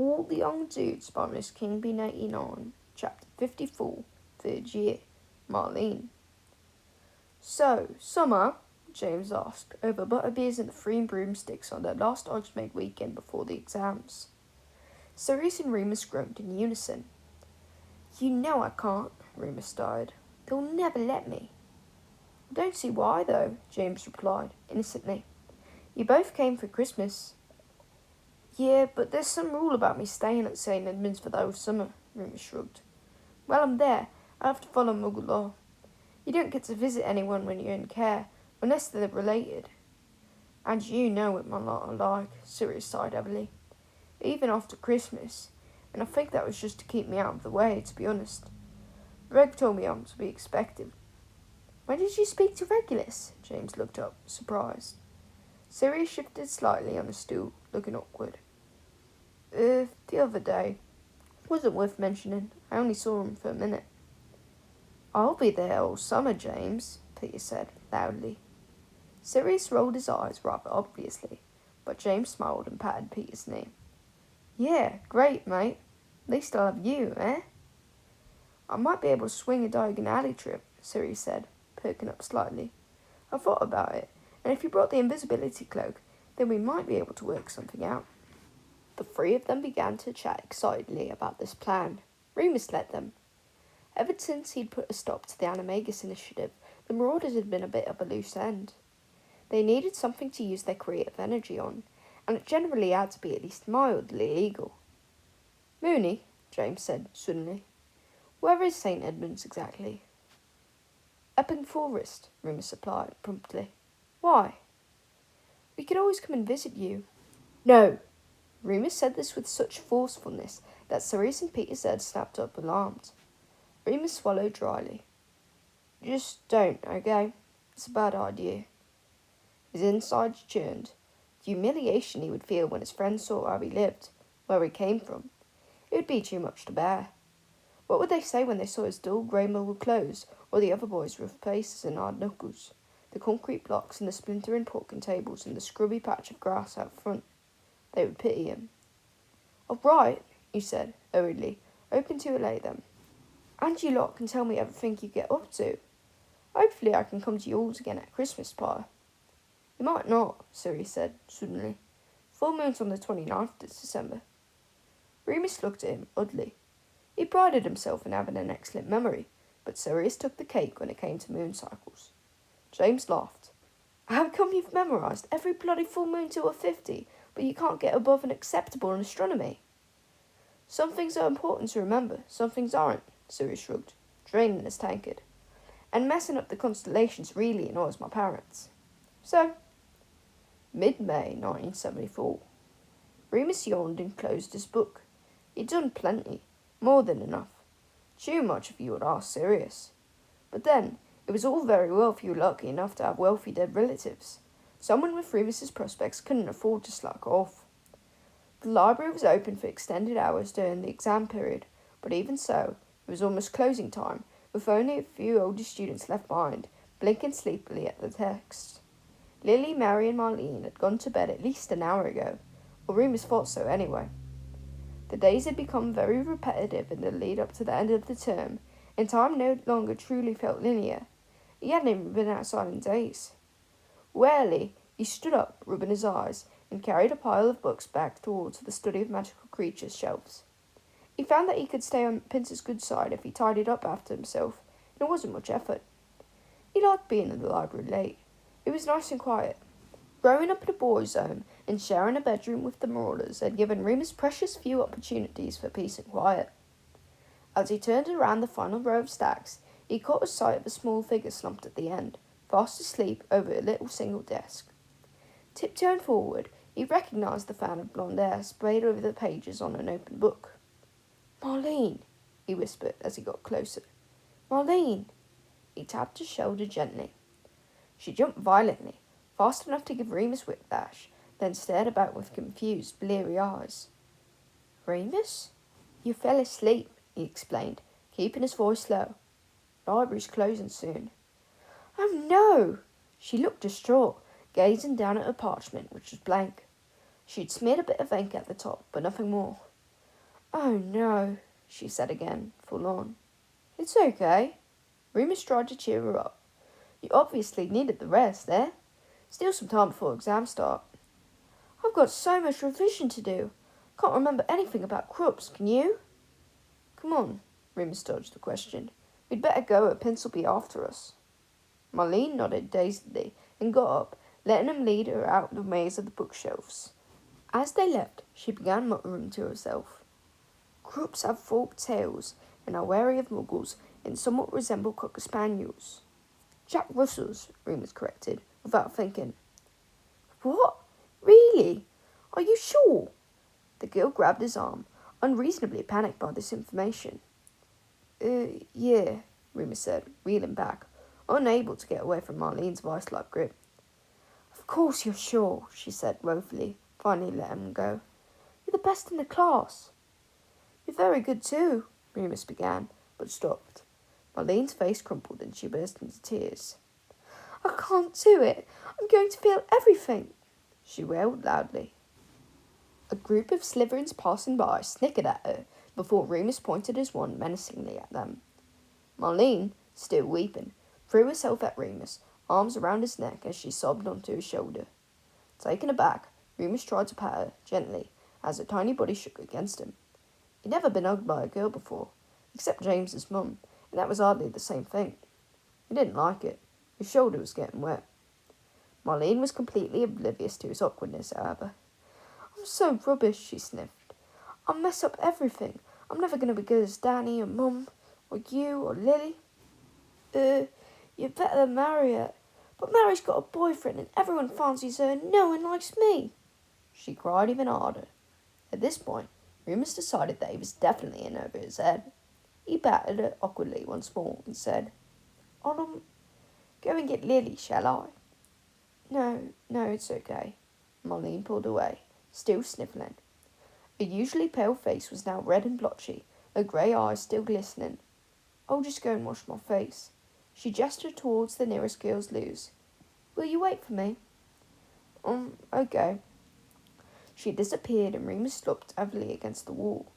All the Young Dudes by MsKingBean89, Chapter 54, 3rd Year, Marlene. So, summer? James asked, over butterbeers and the free broomsticks on their last Oddsmaid weekend before the exams. Ceres and Remus groaned in unison. You know I can't, Remus died. They'll never let me. I don't see why, though, James replied, innocently. You both came for Christmas. Yeah, but there's some rule about me staying at St. Edmund's for the whole summer, Remus shrugged. Well, I'm there. I have to follow Muggle law. You don't get to visit anyone when you're in care, unless they're related. And you know what my lot are like, Sirius sighed heavily. Even after Christmas, and I think that was just to keep me out of the way, to be honest. Reg told me I'm to be expected. When did you speak to Regulus? James looked up, surprised. Sirius shifted slightly on the stool, looking awkward. The other day. Wasn't worth mentioning. I only saw him for a minute. I'll be there all summer, James, Peter said, loudly. Sirius rolled his eyes rather obviously, but James smiled and patted Peter's knee. Yeah, great, mate. At least I'll have you, eh? I might be able to swing a Diagon Alley trip, Sirius said, perking up slightly. I thought about it, and if you brought the invisibility cloak, then we might be able to work something out. The three of them began to chat excitedly about this plan. Remus led them. Ever since he'd put a stop to the Animagus initiative, the Marauders had been a bit of a loose end. They needed something to use their creative energy on, and it generally had to be at least mildly legal. Mooney, James said suddenly. Where is St. Edmund's exactly? Epping Forest, Remus replied promptly. Why? We could always come and visit you. No! Remus said this with such forcefulness that Sirius and Peter said snapped up alarmed. Remus swallowed dryly. Just don't, okay? It's a bad idea. His insides churned. The humiliation he would feel when his friends saw how he lived, where he came from. It would be too much to bear. What would they say when they saw his dull grey Muggle clothes, or the other boys' rough faces and hard knuckles, the concrete blocks and the splintering porking tables and the scrubby patch of grass out front? They would pity him. All right, he said, hurriedly, hoping to allay them. And you lot can tell me everything you get up to. Hopefully I can come to yours again at Christmas pie. You might not, Sirius said, suddenly. Full moon's on the 29th this December. Remus looked at him oddly. He prided himself in having an excellent memory, but Sirius took the cake when it came to moon cycles. James laughed. How come you've memorised every bloody full moon to a 50, but you can't get above an acceptable in astronomy? Some things are important to remember, some things aren't, Sirius shrugged, draining his tankard. And messing up the constellations really annoys my parents. So, mid-May 1974. Remus yawned and closed his book. He'd done plenty, more than enough. Too much if you would ask Sirius. But then, it was all very well if you were lucky enough to have wealthy dead relatives. Someone with Remus's prospects couldn't afford to slack off. The library was open for extended hours during the exam period, but even so, it was almost closing time, with only a few older students left behind, blinking sleepily at the texts. Lily, Mary and Marlene had gone to bed at least an hour ago, or Remus thought so anyway. The days had become very repetitive in the lead up to the end of the term, and time no longer truly felt linear. He hadn't even been outside in days. Warily, he stood up, rubbing his eyes, and carried a pile of books back towards the study of magical creatures shelves. He found that he could stay on Pince's good side if he tidied up after himself, and it wasn't much effort. He liked being in the library late. It was nice and quiet. Growing up in a boys' home and sharing a bedroom with the Marauders had given Remus precious few opportunities for peace and quiet. As he turned around the final row of stacks, he caught a sight of a small figure slumped at the end, fast asleep over a little single desk. Tiptoeing forward, he recognised the fan of blonde hair sprayed over the pages on an open book. Marlene, he whispered as he got closer. Marlene! He tapped her shoulder gently. She jumped violently, fast enough to give Remus whiplash, then stared about with confused, bleary eyes. Remus? You fell asleep, he explained, keeping his voice low. Library's closing soon. Oh no! She looked distraught, gazing down at her parchment, which was blank. She'd smeared a bit of ink at the top, but nothing more. Oh no, she said again, full on. It's okay. Remus tried to cheer her up. You obviously needed the rest, eh? Still some time before exams start. I've got so much revision to do. Can't remember anything about Krups, can you? Come on, Remus dodged the question. We'd better go or Pince will be after us. Marlene nodded dazedly and got up, letting him lead her out the maze of the bookshelves. As they left, she began muttering to herself. Krups have forked tails and are wary of muggles and somewhat resemble cocker spaniels. Jack Russells, Remus corrected, without thinking. What? Really? Are you sure? The girl grabbed his arm, unreasonably panicked by this information. Yeah, Remus said, reeling back, unable to get away from Marlene's vice-like grip. Of course you're sure, she said woefully, finally letting him go. You're the best in the class. You're very good too, Remus began, but stopped. Marlene's face crumpled and she burst into tears. I can't do it. I'm going to feel everything, she wailed loudly. A group of Slytherins passing by snickered at her before Remus pointed his wand menacingly at them. Marlene, still weeping, threw herself at Remus, arms around his neck as she sobbed onto his shoulder. Taken aback, Remus tried to pat her gently as her tiny body shook against him. He'd never been hugged by a girl before, except James's mum, and that was hardly the same thing. He didn't like it. His shoulder was getting wet. Marlene was completely oblivious to his awkwardness, however. I'm so rubbish, she sniffed. I'll mess up everything. I'm never going to be good as Danny or Mum, or you, or Lily. You're better than Marriott. But Mary's got a boyfriend and everyone fancies her and no one likes me. She cried even harder. At this point, Remus decided that he was definitely in over his head. He batted her awkwardly once more and said, go and get Lily, shall I? No, it's okay. Marlene pulled away, still sniffling. Her usually pale face was now red and blotchy, her grey eyes still glistening. I'll just go and wash my face. She gestured towards the nearest girl's loos. Will you wait for me? Okay. She disappeared and Remus slumped heavily against the wall.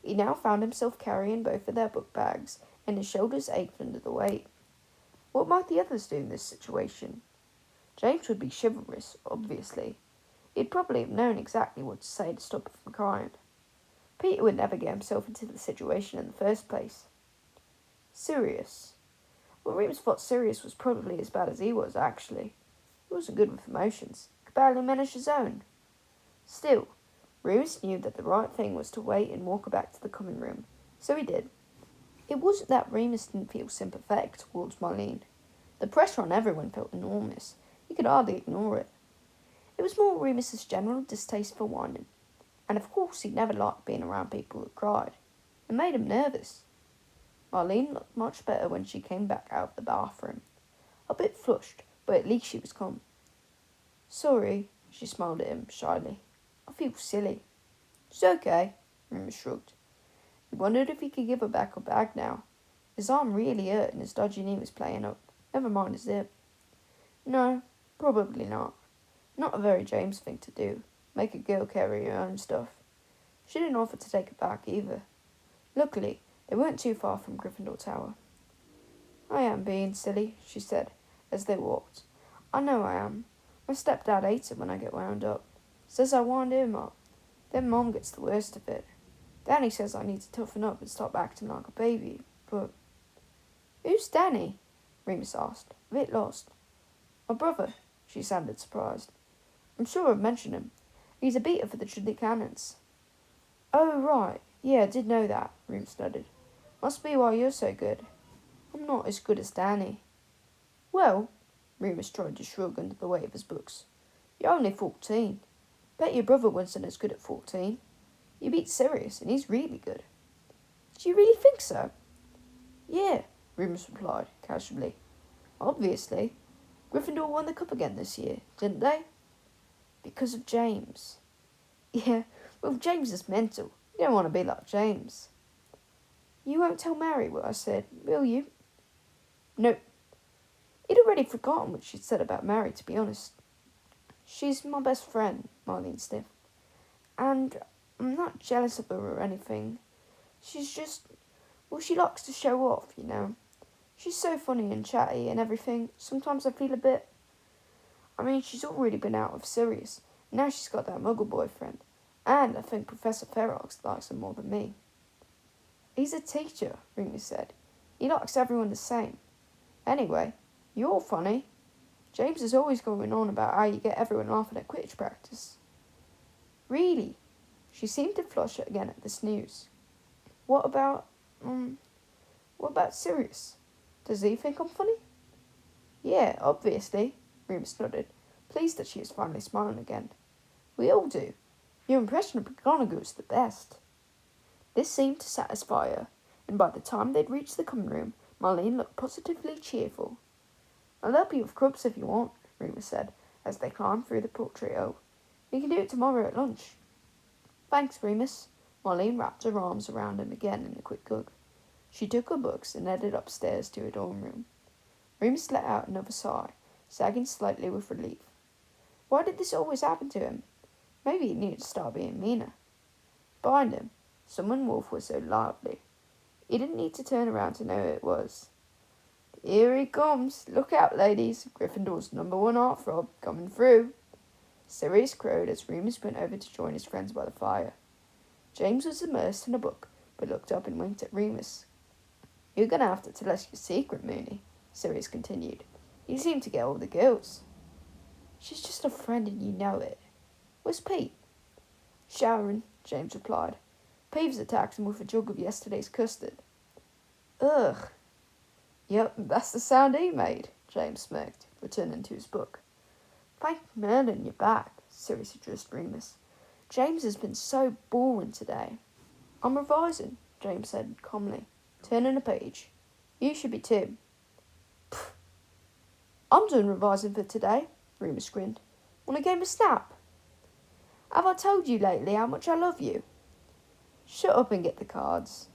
He now found himself carrying both of their book bags, and his shoulders ached under the weight. What might the others do in this situation? James would be chivalrous, obviously. He'd probably have known exactly what to say to stop her from crying. Peter would never get himself into the situation in the first place. Sirius. Well, Remus thought Sirius was probably as bad as he was, actually. He wasn't good with emotions. Could barely manage his own. Still, Remus knew that the right thing was to wait and walk her back to the common room. So he did. It wasn't that Remus didn't feel sympathetic towards Marlene. The pressure on everyone felt enormous. He could hardly ignore it. It was more Remus's general distaste for whining. And of course he'd never liked being around people who cried. It made him nervous. Marlene looked much better when she came back out of the bathroom. A bit flushed, but at least she was calm. Sorry, she smiled at him shyly. I feel silly. It's okay, Remus shrugged. He wondered if he could give her back her bag now. His arm really hurt and his dodgy knee was playing up. Never mind his hip. No, probably not. Not a very James thing to do. Make a girl carry her own stuff. She didn't offer to take it back either. Luckily, they weren't too far from Gryffindor Tower. I am being silly, she said, as they walked. I know I am. My stepdad hates it when I get wound up. Says I wind him up. Then Mom gets the worst of it. Danny says I need to toughen up and stop acting like a baby, but... Who's Danny? Remus asked, a bit lost. My brother, she sounded surprised. I'm sure I've mentioned him. He's a beater for the Trinity Cannons. Oh, right. Yeah, I did know that, Remus nodded. Must be why you're so good. I'm not as good as Danny. Well, Remus tried to shrug under the weight of his books. You're only 14. Bet your brother wasn't as good at 14. You beat Sirius, and he's really good. Do you really think so? Yeah, Remus replied, casually. Obviously. Gryffindor won the cup again this year, didn't they? Because of James. Yeah, well, James is mental. You don't want to be like James. You won't tell Mary what I said, will you? Nope. He'd already forgotten what she'd said about Mary, to be honest. She's my best friend, Marlene sniffed. And I'm not jealous of her or anything. She's just, well, she likes to show off, you know. She's so funny and chatty and everything. Sometimes I feel a bit... I mean, she's already been out with Sirius. Now she's got that muggle boyfriend. And I think Professor Ferox likes her more than me. He's a teacher, Remus said. He likes everyone the same. Anyway, you're funny. James is always going on about how you get everyone laughing at Quidditch practice. Really? She seemed to flush again at this news. What about Sirius? Does he think I'm funny? Yeah, obviously, Remus nodded, pleased that she was finally smiling again. We all do. Your impression of McGonagall is the best. This seemed to satisfy her, and by the time they'd reached the common room, Marlene looked positively cheerful. I'll help you with Crubs if you want, Remus said, as they climbed through the portfolio. We can do it tomorrow at lunch. Thanks, Remus. Marlene wrapped her arms around him again in a quick hug. She took her books and headed upstairs to her dorm room. Remus let out another sigh, sagging slightly with relief. Why did this always happen to him? Maybe he needed to start being meaner. Behind him, someone wolfed so loudly. He didn't need to turn around to know who it was. Here he comes. Look out, ladies. Gryffindor's #1 heartthrob coming through. Sirius crowed as Remus went over to join his friends by the fire. James was immersed in a book, but looked up and winked at Remus. You're going to have to tell us your secret, Moony, Sirius continued. You seem to get all the girls. She's just a friend and you know it. Where's Pete? Showering, James replied. Peeves attacked him with a jug of yesterday's custard. Ugh. Yep, that's the sound he made, James smirked, returning to his book. Thank Merlin you're back, Sirius addressed Remus. James has been so boring today. I'm revising, James said calmly, turning a page. You should be too. Pfft. I'm doing revising for today, Remus grinned. Want a game of Snap? Have I told you lately how much I love you? Shut up and get the cards.